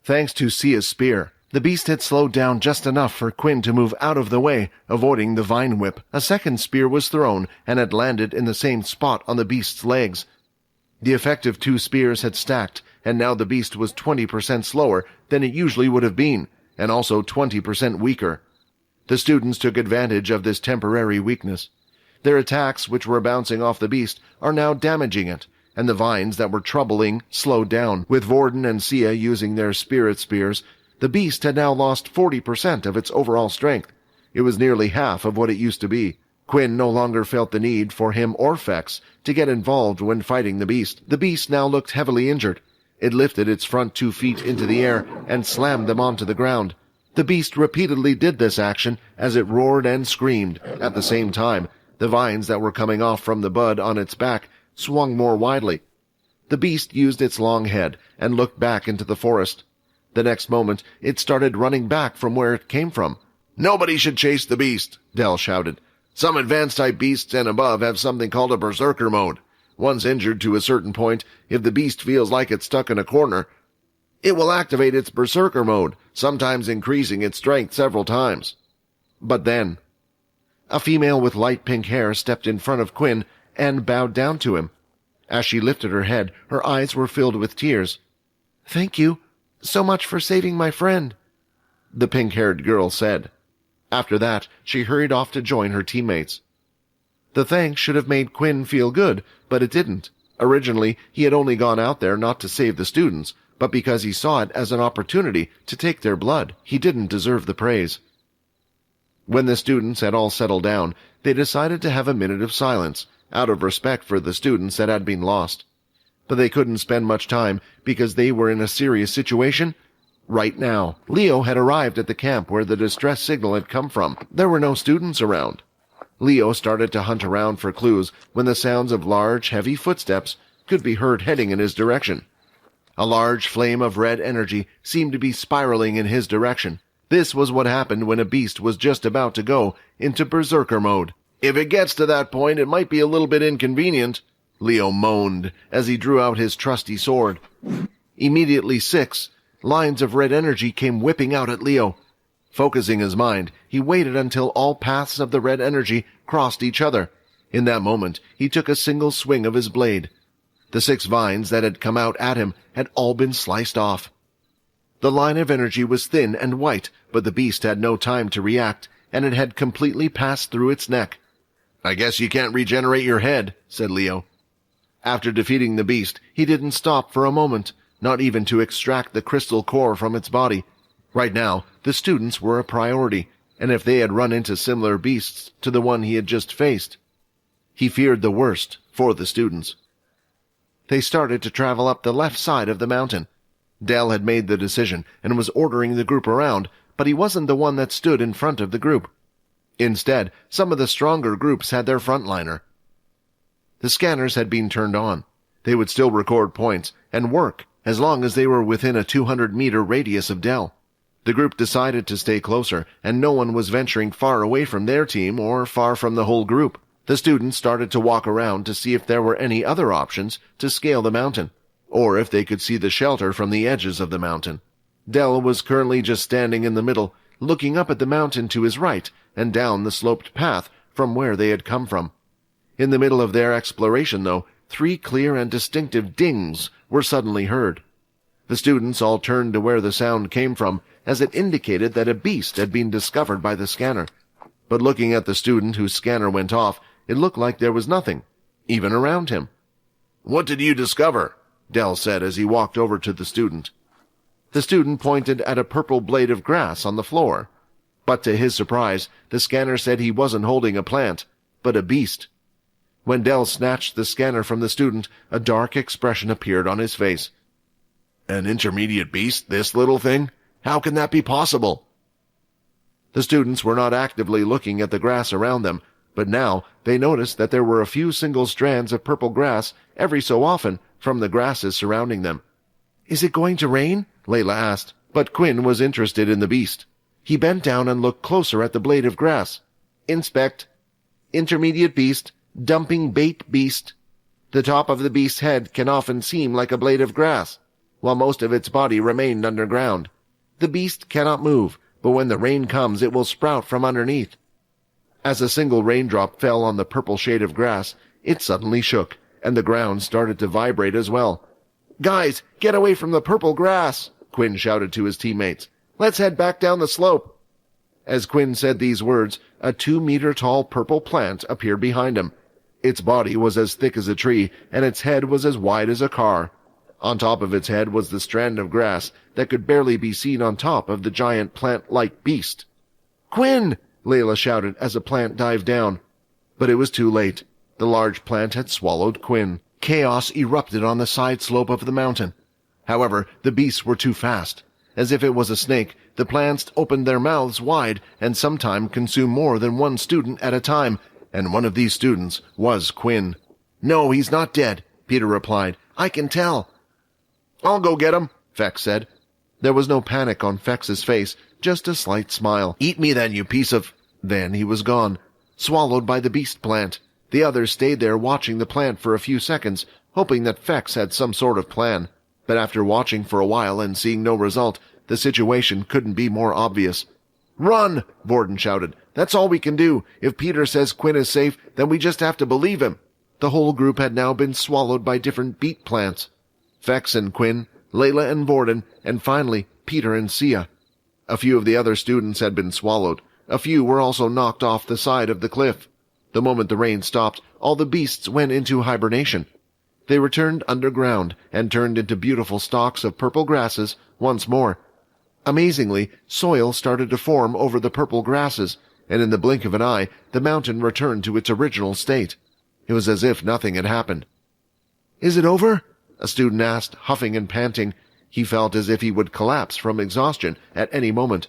Thanks to Sia's spear, the beast had slowed down just enough for Quinn to move out of the way, avoiding the vine whip. A second spear was thrown and had landed in the same spot on the beast's legs. The effect of 2 spears had stacked, and now the beast was 20% slower than it usually would have been, and also 20% weaker. The students took advantage of this temporary weakness. Their attacks, which were bouncing off the beast, are now damaging it, and the vines that were troubling slowed down. With Vorden and Sia using their spirit spears, the beast had now lost 40% of its overall strength. It was nearly half of what it used to be. Quinn no longer felt the need for him or Fex to get involved when fighting the beast. The beast now looked heavily injured. It lifted its front 2 feet into the air and slammed them onto the ground. The beast repeatedly did this action as it roared and screamed. At the same time, the vines that were coming off from the bud on its back swung more widely. The beast used its long head and looked back into the forest. The next moment, it started running back from where it came from. "Nobody should chase the beast," Dell shouted. "Some advanced-type beasts and above have something called a berserker mode. Once injured to a certain point, if the beast feels like it's stuck in a corner, it will activate its berserker mode, sometimes increasing its strength several times." But then, a female with light pink hair stepped in front of Quinn and bowed down to him. As she lifted her head, her eyes were filled with tears. "Thank you so much for saving my friend," the pink-haired girl said. After that, she hurried off to join her teammates. The thanks should have made Quinn feel good, but it didn't. Originally, he had only gone out there not to save the students, but because he saw it as an opportunity to take their blood. He didn't deserve the praise. When the students had all settled down, they decided to have a minute of silence, out of respect for the students that had been lost. But they couldn't spend much time because they were in a serious situation right now. Leo had arrived at the camp where the distress signal had come from. There were no students around. Leo started to hunt around for clues when the sounds of large, heavy footsteps could be heard heading in his direction. A large flame of red energy seemed to be spiraling in his direction. This was what happened when a beast was just about to go into berserker mode. "If it gets to that point, it might be a little bit inconvenient," Leo moaned as he drew out his trusty sword. Immediately 6 lines of red energy came whipping out at Leo. Focusing his mind, he waited until all paths of the red energy crossed each other. In that moment, he took a single swing of his blade. The 6 vines that had come out at him had all been sliced off. The line of energy was thin and white, but the beast had no time to react, and it had completely passed through its neck. "I guess you can't regenerate your head," said Leo. After defeating the beast, he didn't stop for a moment, not even to extract the crystal core from its body. Right now, the students were a priority, and if they had run into similar beasts to the one he had just faced, he feared the worst for the students. They started to travel up the left side of the mountain. Dell had made the decision and was ordering the group around, but he wasn't the one that stood in front of the group. Instead, some of the stronger groups had their frontliner. The scanners had been turned on. They would still record points and work as long as they were within a 200-meter radius of Dell. The group decided to stay closer, and no one was venturing far away from their team or far from the whole group. The students started to walk around to see if there were any other options to scale the mountain, or if they could see the shelter from the edges of the mountain. Dell was currently just standing in the middle, looking up at the mountain to his right and down the sloped path from where they had come from. In the middle of their exploration, though, 3 clear and distinctive dings were suddenly heard. The students all turned to where the sound came from, as it indicated that a beast had been discovered by the scanner. But looking at the student whose scanner went off, it looked like there was nothing, even around him. "What did you discover?" Dell said as he walked over to the student. The student pointed at a purple blade of grass on the floor. But to his surprise, the scanner said he wasn't holding a plant, but a beast. When Dell snatched the scanner from the student, a dark expression appeared on his face. "An intermediate beast, this little thing? How can that be possible?" The students were not actively looking at the grass around them, but now they noticed that there were a few single strands of purple grass every so often from the grasses surrounding them. "Is it going to rain?" Layla asked, but Quinn was interested in the beast. He bent down and looked closer at the blade of grass. "Inspect. Intermediate beast. Dumping bait beast. The top of the beast's head can often seem like a blade of grass. while most of its body remained underground. The beast cannot move, but when the rain comes it will sprout from underneath. As a single raindrop fell on the purple shade of grass, it suddenly shook, and the ground started to vibrate as well. "Guys, get away from the purple grass!" Quinn shouted to his teammates. "Let's head back down the slope." As Quinn said these words, a 2-meter-tall purple plant appeared behind him. Its body was as thick as a tree, and its head was as wide as a car. On top of its head was the strand of grass that could barely be seen on top of the giant plant-like beast. "Quinn!" Layla shouted as the plant dived down. But it was too late. The large plant had swallowed Quinn. Chaos erupted on the side slope of the mountain. However, the beasts were too fast. As if it was a snake, the plants opened their mouths wide and sometimes consumed more than one student at a time, and one of these students was Quinn. "No, he's not dead," Peter replied. "I can tell." "I'll go get him," Fex said. There was no panic on Fex's face, just a slight smile. "Eat me then, you piece of—" Then he was gone, swallowed by the beast plant. The others stayed there watching the plant for a few seconds, hoping that Fex had some sort of plan. But after watching for a while and seeing no result, the situation couldn't be more obvious. "Run!" Borden shouted. "That's all we can do. If Peter says Quinn is safe, then we just have to believe him." The whole group had now been swallowed by different beet plants. Fex and Quinn, Layla and Borden, and finally Peter and Sia. A few of the other students had been swallowed. A few were also knocked off the side of the cliff. The moment the rain stopped, all the beasts went into hibernation. They returned underground and turned into beautiful stalks of purple grasses once more. Amazingly, soil started to form over the purple grasses, and in the blink of an eye, the mountain returned to its original state. It was as if nothing had happened. "Is it over?" a student asked, huffing and panting. He felt as if he would collapse from exhaustion at any moment.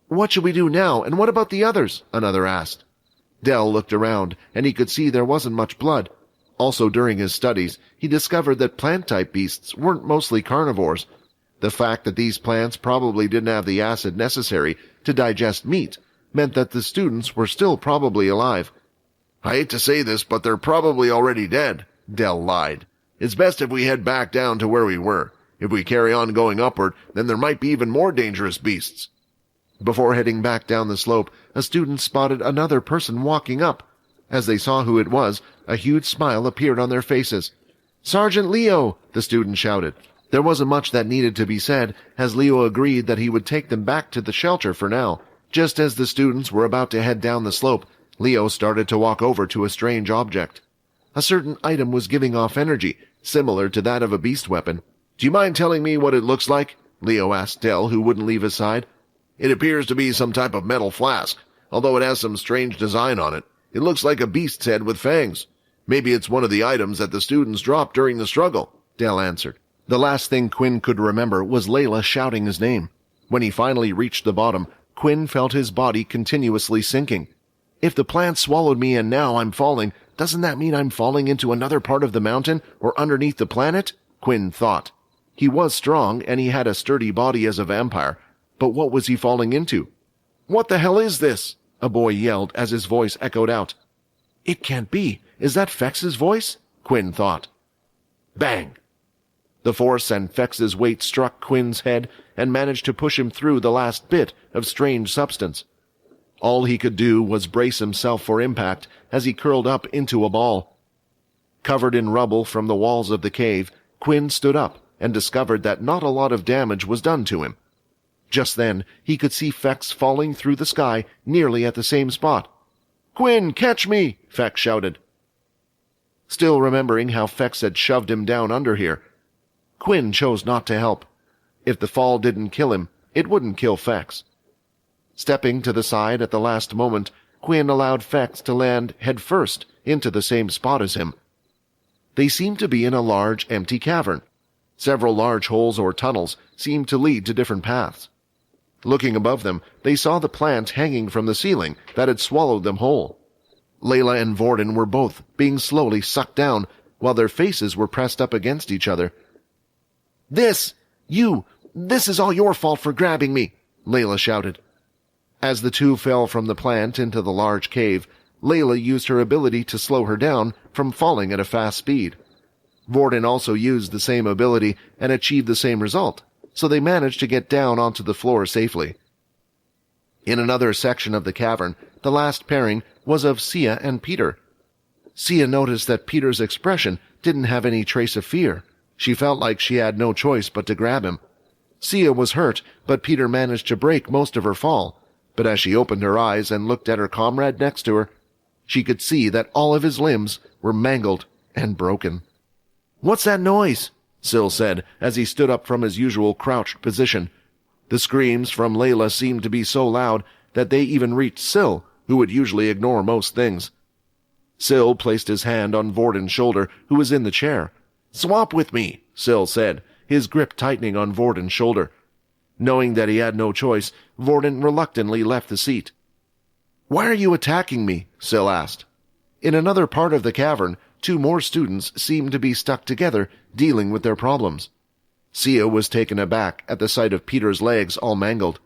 "What should we do now, and what about the others?" another asked. Dell looked around, and he could see there wasn't much blood. Also, during his studies, he discovered that plant-type beasts weren't mostly carnivores. The fact that these plants probably didn't have the acid necessary to digest meat meant that the students were still probably alive. "I hate to say this, but they're probably already dead," Dell lied. "It's best if we head back down to where we were. If we carry on going upward, then there might be even more dangerous beasts." Before heading back down the slope, a student spotted another person walking up. As they saw who it was, a huge smile appeared on their faces. "Sergeant Leo!" the student shouted. There wasn't much that needed to be said, as Leo agreed that he would take them back to the shelter for now. Just as the students were about to head down the slope, Leo started to walk over to a strange object. A certain item was giving off energy, similar to that of a beast weapon. "Do you mind telling me what it looks like?" Leo asked Dell, who wouldn't leave his side. "It appears to be some type of metal flask, although it has some strange design on it. It looks like a beast's head with fangs. Maybe it's one of the items that the students dropped during the struggle," Dell answered. The last thing Quinn could remember was Layla shouting his name. When he finally reached the bottom, Quinn felt his body continuously sinking. "If the plant swallowed me and now I'm falling, doesn't that mean I'm falling into another part of the mountain or underneath the planet?" Quinn thought. He was strong and he had a sturdy body as a vampire, but what was he falling into? "What the hell is this?" a boy yelled as his voice echoed out. "It can't be. Is that Fex's voice?" Quinn thought. Bang! The force and Fex's weight struck Quinn's head and managed to push him through the last bit of strange substance. All he could do was brace himself for impact as he curled up into a ball. Covered in rubble from the walls of the cave, Quinn stood up and discovered that not a lot of damage was done to him. Just then, he could see Fex falling through the sky nearly at the same spot. "Quinn, catch me!" Fex shouted. Still remembering how Fex had shoved him down under here, Quinn chose not to help. If the fall didn't kill him, it wouldn't kill Fex. Stepping to the side at the last moment, Quinn allowed Fex to land headfirst into the same spot as him. They seemed to be in a large, empty cavern. Several large holes or tunnels seemed to lead to different paths. Looking above them, they saw the plant hanging from the ceiling that had swallowed them whole. Layla and Borden were both being slowly sucked down, while their faces were pressed up against each other. This is all your fault for grabbing me," Layla shouted. As the two fell from the plant into the large cave, Layla used her ability to slow her down from falling at a fast speed. Vorden also used the same ability and achieved the same result, so they managed to get down onto the floor safely. In another section of the cavern, the last pairing was of Sia and Peter. Sia noticed that Peter's expression didn't have any trace of fear. She felt like she had no choice but to grab him. Sia was hurt, but Peter managed to break most of her fall. But as she opened her eyes and looked at her comrade next to her, she could see that all of his limbs were mangled and broken. "What's that noise?" Syl said as he stood up from his usual crouched position. The screams from Layla seemed to be so loud that they even reached Syl, who would usually ignore most things. Syl placed his hand on Vorden's shoulder, who was in the chair. "Swap with me," Syl said, his grip tightening on Vorden's shoulder. Knowing that he had no choice, Vorden reluctantly left the seat. "Why are you attacking me?" Syl asked. In another part of the cavern, 2 more students seemed to be stuck together, dealing with their problems. Sia was taken aback at the sight of Peter's legs all mangled.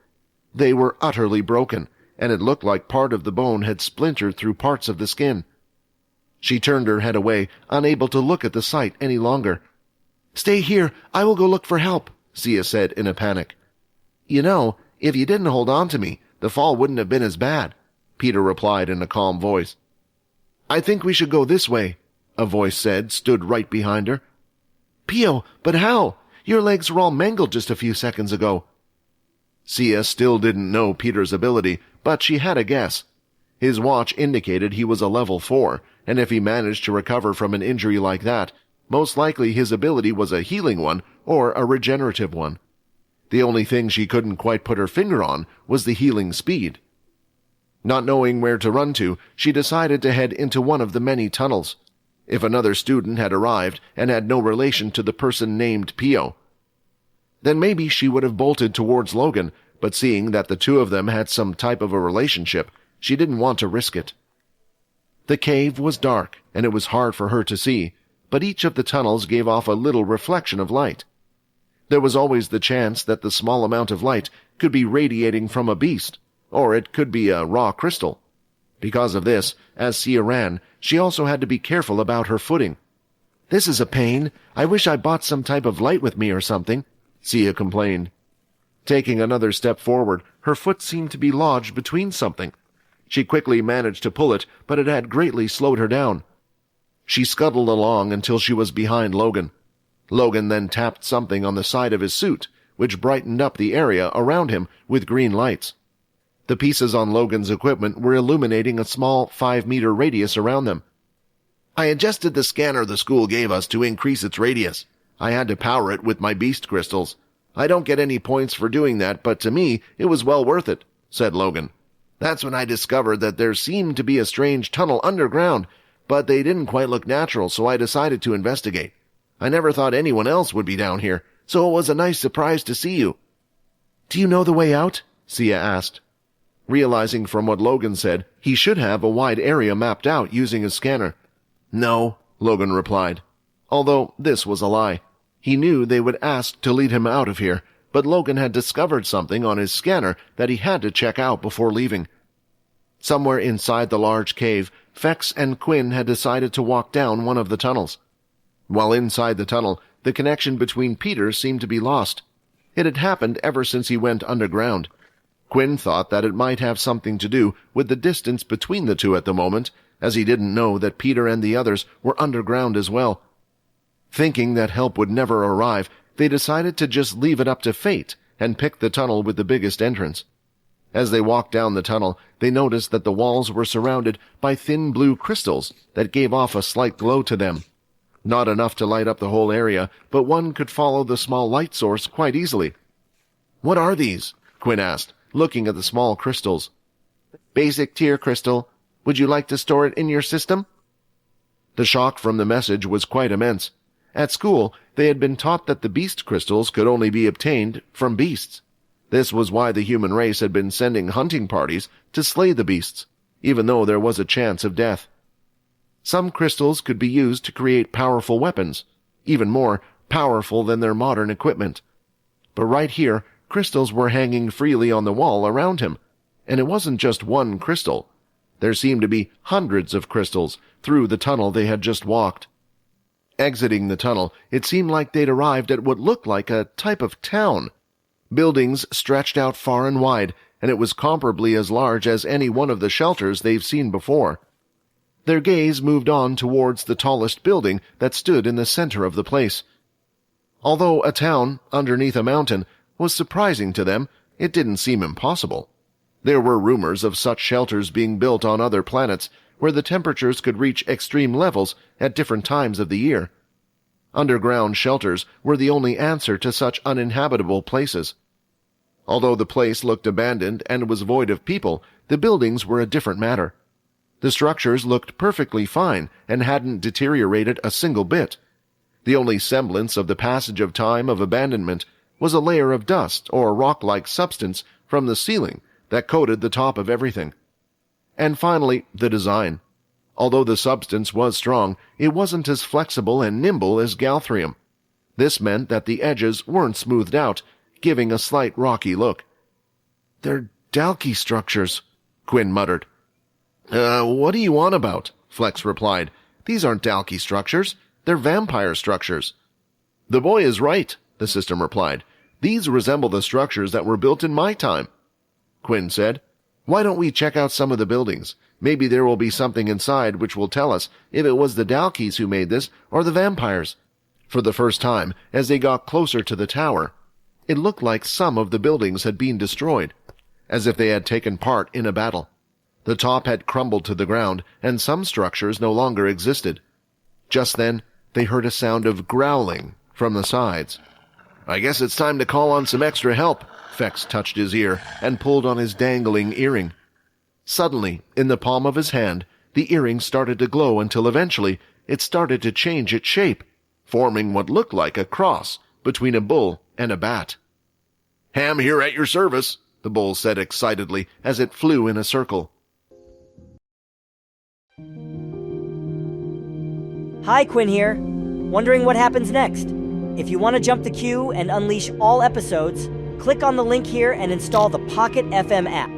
They were utterly broken, and it looked like part of the bone had splintered through parts of the skin. She turned her head away, unable to look at the sight any longer. "Stay here, I will go look for help," Sia said in a panic. "You know, if you didn't hold on to me, the fall wouldn't have been as bad," Peter replied in a calm voice. "I think we should go this way," a voice said, stood right behind her. "Pio, but how? Your legs were all mangled just a few seconds ago." Sia still didn't know Peter's ability, but she had a guess. His watch indicated he was a level 4, and if he managed to recover from an injury like that, most likely his ability was a healing one or a regenerative one. The only thing she couldn't quite put her finger on was the healing speed. Not knowing where to run to, she decided to head into one of the many tunnels. If another student had arrived and had no relation to the person named Pio, then maybe she would have bolted towards Logan, but seeing that the 2 of them had some type of a relationship, she didn't want to risk it. The cave was dark, and it was hard for her to see, but each of the tunnels gave off a little reflection of light. There was always the chance that the small amount of light could be radiating from a beast, or it could be a raw crystal. Because of this, as Sia ran, she also had to be careful about her footing. "This is a pain. I wish I bought some type of light with me or something," Sia complained. Taking another step forward, her foot seemed to be lodged between something. She quickly managed to pull it, but it had greatly slowed her down. She scuttled along until she was behind Logan. Logan then tapped something on the side of his suit, which brightened up the area around him with green lights. The pieces on Logan's equipment were illuminating a small 5-meter radius around them. "I adjusted the scanner the school gave us to increase its radius. I had to power it with my beast crystals. I don't get any points for doing that, but to me it was well worth it," said Logan. "That's when I discovered that there seemed to be a strange tunnel underground, but they didn't quite look natural, so I decided to investigate. I never thought anyone else would be down here, so it was a nice surprise to see you." "Do you know the way out?" Sia asked. Realizing from what Logan said, he should have a wide area mapped out using his scanner. "No," Logan replied. Although this was a lie. He knew they would ask to lead him out of here, but Logan had discovered something on his scanner that he had to check out before leaving. Somewhere inside the large cave, Fex and Quinn had decided to walk down one of the tunnels. While inside the tunnel, the connection between Peter seemed to be lost. It had happened ever since he went underground. Quinn thought that it might have something to do with the distance between the 2 at the moment, as he didn't know that Peter and the others were underground as well. Thinking that help would never arrive, they decided to just leave it up to fate and pick the tunnel with the biggest entrance. As they walked down the tunnel, they noticed that the walls were surrounded by thin blue crystals that gave off a slight glow to them. Not enough to light up the whole area, but one could follow the small light source quite easily. "What are these?" Quinn asked, looking at the small crystals. "Basic tier crystal. Would you like to store it in your system?" The shock from the message was quite immense. At school, they had been taught that the beast crystals could only be obtained from beasts. This was why the human race had been sending hunting parties to slay the beasts, even though there was a chance of death. Some crystals could be used to create powerful weapons, even more powerful than their modern equipment. But right here, crystals were hanging freely on the wall around him, and it wasn't just one crystal. There seemed to be hundreds of crystals through the tunnel they had just walked. Exiting the tunnel, it seemed like they'd arrived at what looked like a type of town. Buildings stretched out far and wide, and it was comparably as large as any one of the shelters they've seen before. Their gaze moved on towards the tallest building that stood in the center of the place. Although a town underneath a mountain was surprising to them, it didn't seem impossible. There were rumors of such shelters being built on other planets where the temperatures could reach extreme levels at different times of the year. Underground shelters were the only answer to such uninhabitable places. Although the place looked abandoned and was void of people, the buildings were a different matter. The structures looked perfectly fine and hadn't deteriorated a single bit. The only semblance of the passage of time of abandonment was a layer of dust or rock-like substance from the ceiling that coated the top of everything. And finally, the design. Although the substance was strong, it wasn't as flexible and nimble as Galthrium. This meant that the edges weren't smoothed out, giving a slight rocky look. "They're Dalki structures," Quinn muttered. What are you on about?" Flex replied. "These aren't Dalki structures. They're vampire structures." "The boy is right," the system replied. "These resemble the structures that were built in my time." Quinn said, "Why don't we check out some of the buildings? Maybe there will be something inside which will tell us if it was the Dalkis who made this or the vampires." For the first time, as they got closer to the tower, it looked like some of the buildings had been destroyed, as if they had taken part in a battle. The top had crumbled to the ground, and some structures no longer existed. Just then, they heard a sound of growling from the sides. "I guess it's time to call on some extra help." Fex touched his ear and pulled on his dangling earring. Suddenly, in the palm of his hand, the earring started to glow until eventually it started to change its shape, forming what looked like a cross between a bull and a bat. "Ham here at your service," the bull said excitedly as it flew in a circle. Hi, Quinn here. Wondering what happens next? If you want to jump the queue and unleash all episodes, click on the link here and install the Pocket FM app.